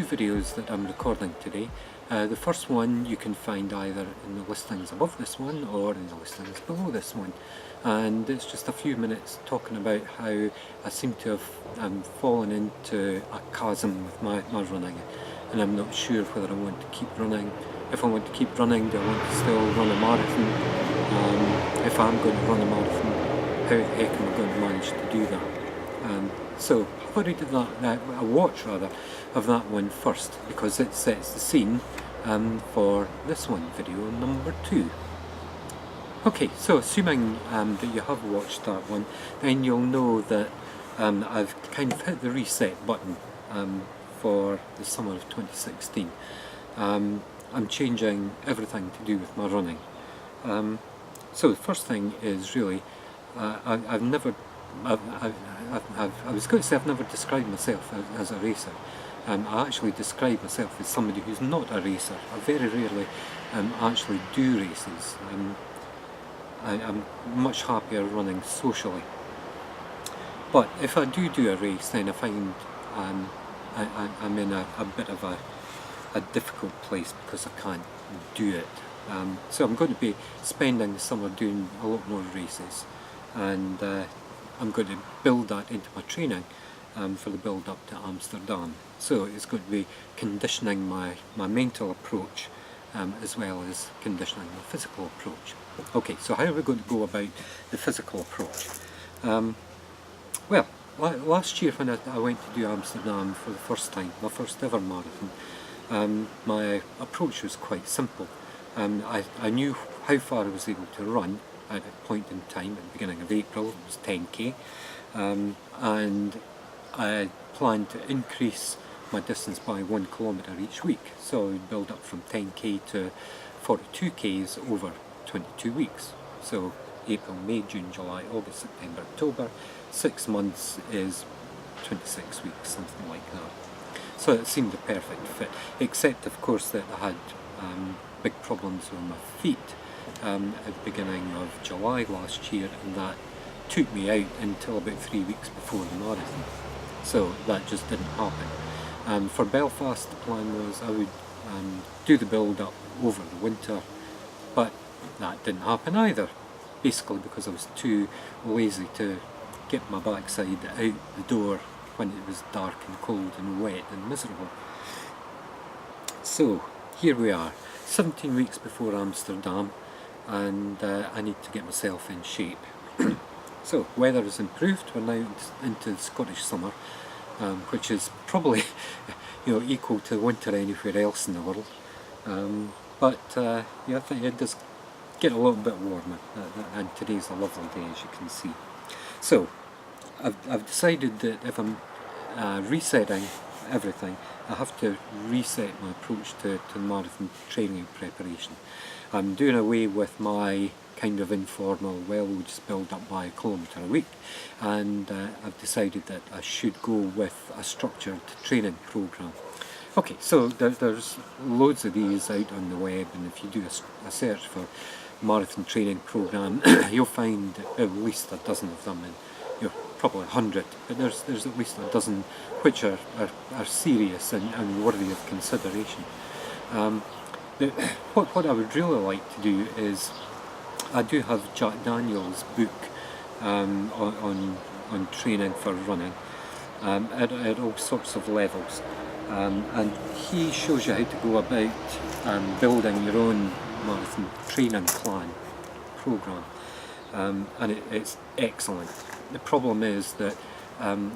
videos that I'm recording today. The first one you can find either in the listings above this one or in the listings below this one, and it's just a few minutes talking about how I seem to have fallen into a chasm with my running, and I'm not sure whether I want to keep running. If I want to keep running, do I want to still run a marathon? If I'm going to run a marathon, how the heck am I going to manage to do that? So I've already did a watch rather of that one first, because it sets the scene for this one, video number 2. Okay, so assuming that you have watched that one, then you'll know that I've kind of hit the reset button for the summer of 2016. I'm changing everything to do with my running. So the first thing is really, I was going to say I've never described myself as a racer. I actually describe myself as somebody who's not a racer. I very rarely actually do races. I'm much happier running socially. But if I do a race, then I find I'm in a bit of a difficult place because I can't do it. So I'm going to be spending the summer doing a lot more races, and I'm going to build that into my training for the build up to Amsterdam. So it's going to be conditioning my mental approach as well as conditioning my physical approach. Okay, so how are we going to go about the physical approach? Well, last year when I went to do Amsterdam for the first time, my first ever marathon, my approach was quite simple. I knew how far I was able to run at a point in time at the beginning of April. It was 10k, and I planned to increase my distance by 1 kilometre each week, so I would build up from 10k to 42k's over 22 weeks. So April, May, June, July, August, September, October, 6 months is 26 weeks, something like that. So it seemed a perfect fit, except of course that I had big problems with my feet at the beginning of July last year, and that took me out until about 3 weeks before the marathon. So that just didn't happen. For Belfast, the plan was I would do the build up over the winter, but that didn't happen either, basically because I was too lazy to get my backside out the door when it was dark and cold and wet and miserable. So here we are, 17 weeks before Amsterdam, and I need to get myself in shape. So weather has improved. We're now into the Scottish summer, which is probably equal to winter anywhere else in the world. But yeah, I think it does get a little bit warmer, and today's a lovely day, as you can see. So I've decided that if I'm resetting everything, I have to reset my approach to marathon training preparation. I'm doing away with my kind of informal, well, we'll just build up by 1 kilometre a week, and I've decided that I should go with a structured training programme. Okay, so there's loads of these out on the web, and if you do a search for marathon training programme, you'll find at least a dozen of them, and probably 100, but there's at least a dozen which are serious and worthy of consideration. What I would really like to do is, I do have Jack Daniel's book on training for running at all sorts of levels, and he shows you how to go about building your own marathon training plan programme, and it's excellent. The problem is that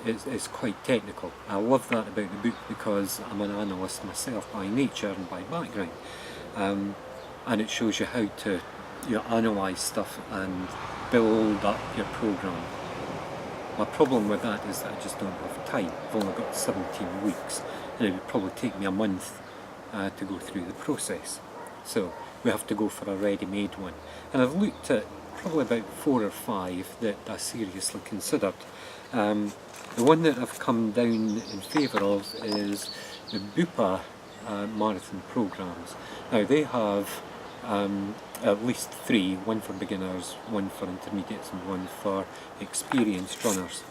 it's quite technical. I love that about the book because I'm an analyst myself by nature and by background, and it shows you how to analyse stuff and build up your programme. My problem with that is that I just don't have time. I've only got 17 weeks, and it would probably take me a month to go through the process. So we have to go for a ready-made one, and I've looked at probably about 4 or 5 that I seriously considered. The one that I've come down in favour of is the BUPA marathon programmes. Now they have at least 3, one for beginners, one for intermediates and one for experienced runners.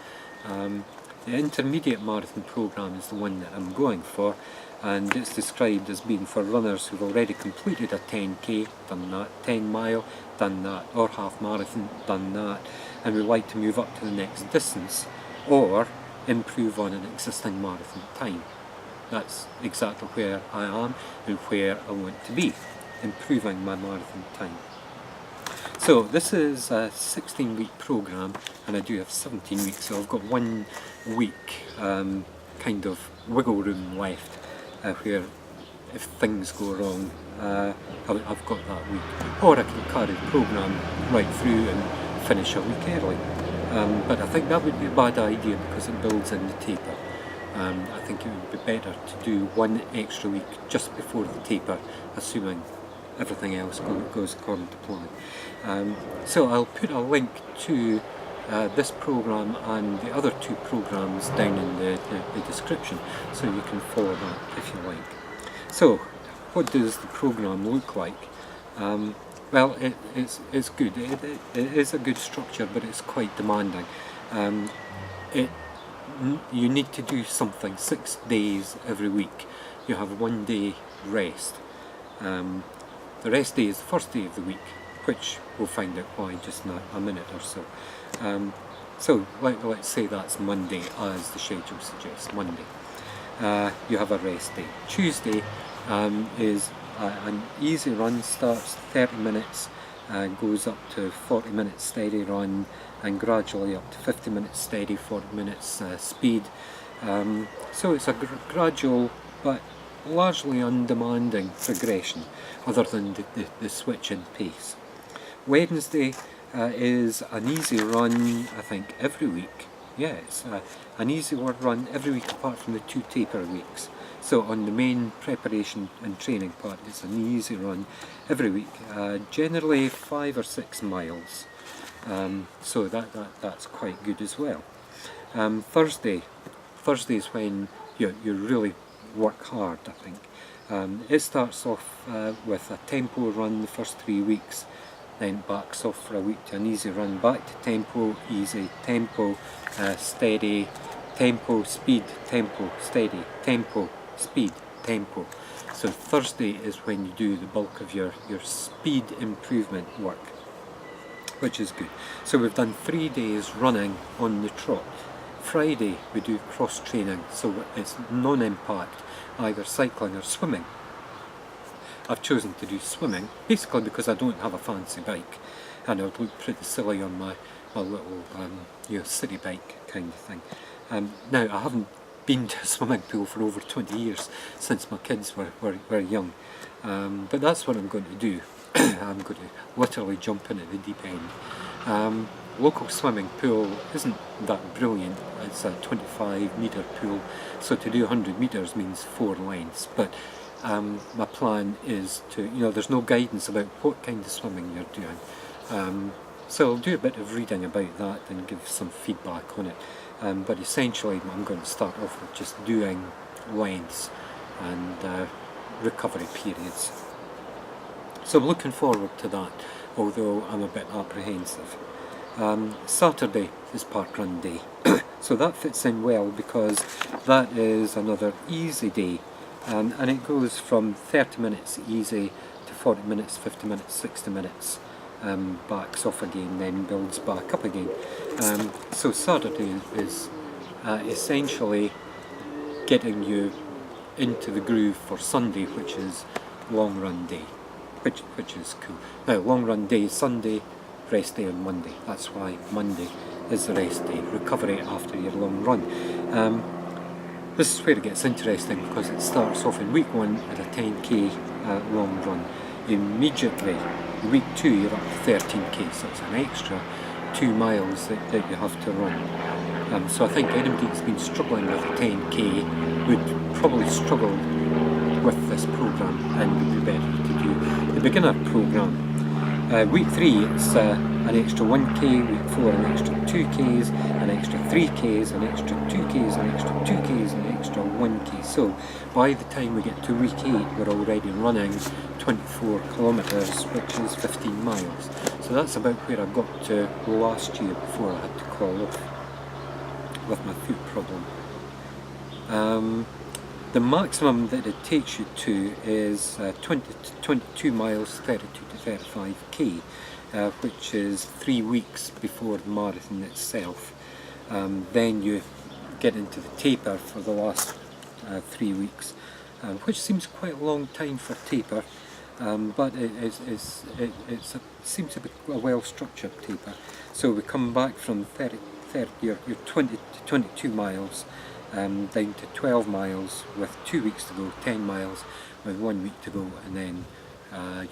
The intermediate marathon programme is the one that I'm going for, and it's described as being for runners who've already completed a 10k, done that, 10 mile, done that, or half marathon, done that, and would like to move up to the next distance or improve on an existing marathon time. That's exactly where I am and where I want to be, improving my marathon time. So this is a 16-week program, and I do have 17 weeks, so I've got 1 week kind of wiggle room left where if things go wrong, I've got that week. Or I can carry the program right through and finish a week early. But I think that would be a bad idea because it builds in the taper. I think it would be better to do 1 extra week just before the taper, assuming everything else goes according to plan. So I'll put a link to this program and the other 2 programs down in the description, so you can follow that if you like. So what does the program look like? Well, it's good. It is a good structure, but it's quite demanding. You need to do something 6 days every week. You have 1 day rest. The rest day is the first day of the week, which we'll find out why just in a minute or so. So let's say that's Monday, as the schedule suggests, Monday. You have a rest day. Tuesday is an easy run, starts 30 minutes, goes up to 40 minutes steady run, and gradually up to 50 minutes steady, 40 minutes speed. So it's a gradual but largely undemanding progression, other than the switch in pace. Wednesday is an easy run, I think, every week. Yeah, it's an easy run every week apart from the 2 taper weeks. So on the main preparation and training part, it's an easy run every week, generally 5 or 6 miles. So that's quite good as well. Thursday is when you really work hard, I think. It starts off with a tempo run the first 3 weeks, then backs off for a week to an easy run, back to tempo, easy, tempo, steady, tempo, speed, tempo, steady, tempo, speed, tempo. So Thursday is when you do the bulk of your speed improvement work, which is good. So we've done 3 days running on the trot. Friday we do cross training, so it's non-impact, either cycling or swimming. I've chosen to do swimming, basically because I don't have a fancy bike, and it would look pretty silly on my little city bike kind of thing. Now, I haven't been to a swimming pool for over 20 years, since my kids were young, but that's what I'm going to do. I'm going to literally jump in at the deep end. Local swimming pool isn't that brilliant. It's a 25-metre pool, so to do 100 metres means 4 lengths, but my plan is to, there's no guidance about what kind of swimming you're doing. So I'll do a bit of reading about that and give some feedback on it. But essentially I'm going to start off with just doing lengths and recovery periods. So I'm looking forward to that, although I'm a bit apprehensive. Saturday is parkrun day, so that fits in well because that is another easy day, and it goes from 30 minutes easy to 40 minutes, 50 minutes, 60 minutes, backs off again, then builds back up again. So Saturday is essentially getting you into the groove for Sunday, which is long run day, which is cool. Now, long run day is Sunday, rest day on Monday. That's why Monday is the rest day, recovery after your long run. This is where it gets interesting because it starts off in week 1 at a 10k long run. Immediately, week 2 you're up to 13k, so it's an extra 2 miles that you have to run. So I think anybody that's been struggling with a 10k would probably struggle with this program and would be better to do the beginner program. Week 3 it's an extra 1k, week 4 an extra 2k's, an extra 3k's, an extra 2k's, an extra 2k's, an extra 1k. So by the time we get to week 8 we're already running 24 kilometres, which is 15 miles. So that's about where I got to last year before I had to call off with my foot problem. The maximum that it takes you to is 20 to 22 miles, 32 to 35k, which is 3 weeks before the marathon itself. Then you get into the taper for the last 3 weeks, which seems quite a long time for taper, but it seems to be a well-structured taper. So we come back from 20 to 22 miles down to 12 miles with 2 weeks to go, 10 miles with 1 week to go, and then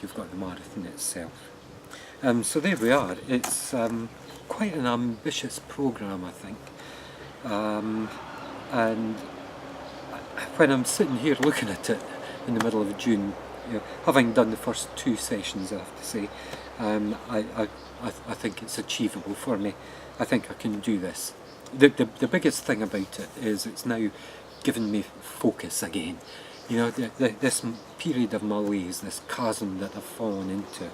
you've got the marathon itself. So there we are. It's quite an ambitious programme, I think. And when I'm sitting here looking at it in the middle of June, having done the first 2 sessions, I have to say, I think it's achievable for me. I think I can do this. The biggest thing about it is it's now given me focus again. This period of malaise, this chasm that I've fallen into,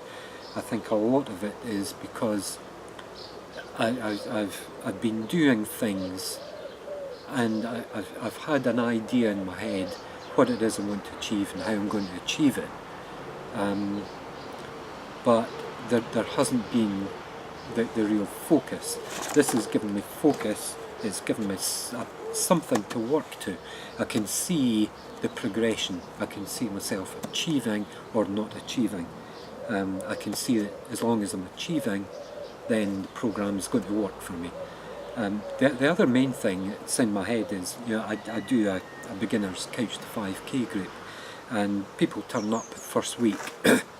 I think a lot of it is because I've been doing things, and I've had an idea in my head what it is I want to achieve and how I'm going to achieve it, but there hasn't been the real focus. This has given me focus. It's given me something to work to. I can see the progression. I can see myself achieving or not achieving. I can see that as long as I'm achieving, then the programme is going to work for me. The other main thing that's in my head is, I do a beginner's couch to 5k group, and people turn up the first week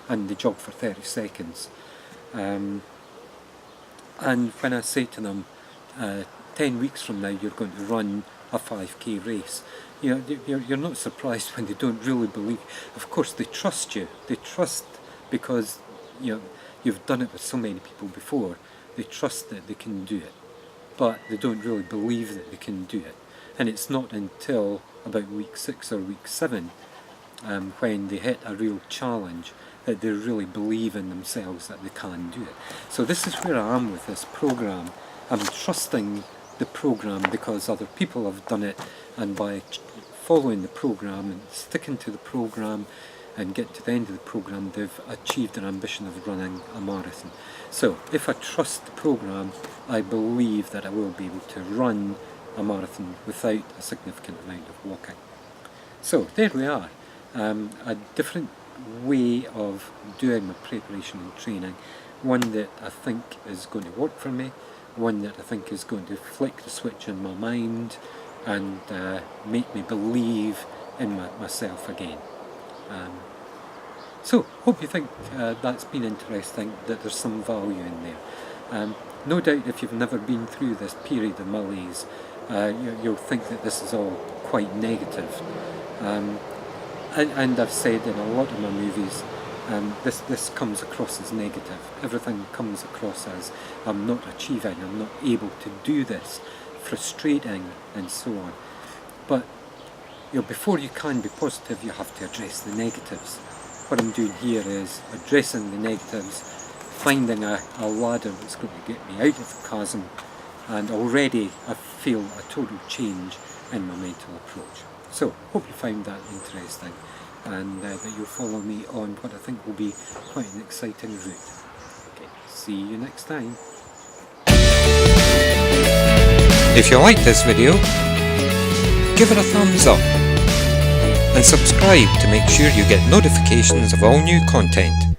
and they jog for 30 seconds. And when I say to them, 10 weeks from now you're going to run a 5k race, you're not surprised when they don't really believe. Of course they trust you. They trust because you've done it with so many people before. They trust that they can do it, but they don't really believe that they can do it. And it's not until about week 6 or week 7 when they hit a real challenge that they really believe in themselves that they can do it. So this is where I am with this programme. I'm trusting the programme because other people have done it, and by following the programme and sticking to the programme and get to the end of the programme, they've achieved their ambition of running a marathon. So if I trust the programme, I believe that I will be able to run a marathon without a significant amount of walking. So there we are, a different way of doing my preparation and training, one that I think is going to work for me, one that I think is going to flick the switch in my mind and make me believe in myself again. So hope you think that's been interesting, that there's some value in there. No doubt if you've never been through this period of malaise, you'll think that this is all quite negative. And I've said in a lot of my movies, this comes across as negative. Everything comes across as I'm not achieving, I'm not able to do this, frustrating and so on. But before you can be positive, you have to address the negatives. What I'm doing here is addressing the negatives, finding a ladder that's going to get me out of the chasm, and already I feel a total change in my mental approach. So, hope you found that interesting, and that you'll follow me on what I think will be quite an exciting route. Okay, see you next time. If you like this video, give it a thumbs up and subscribe to make sure you get notifications of all new content.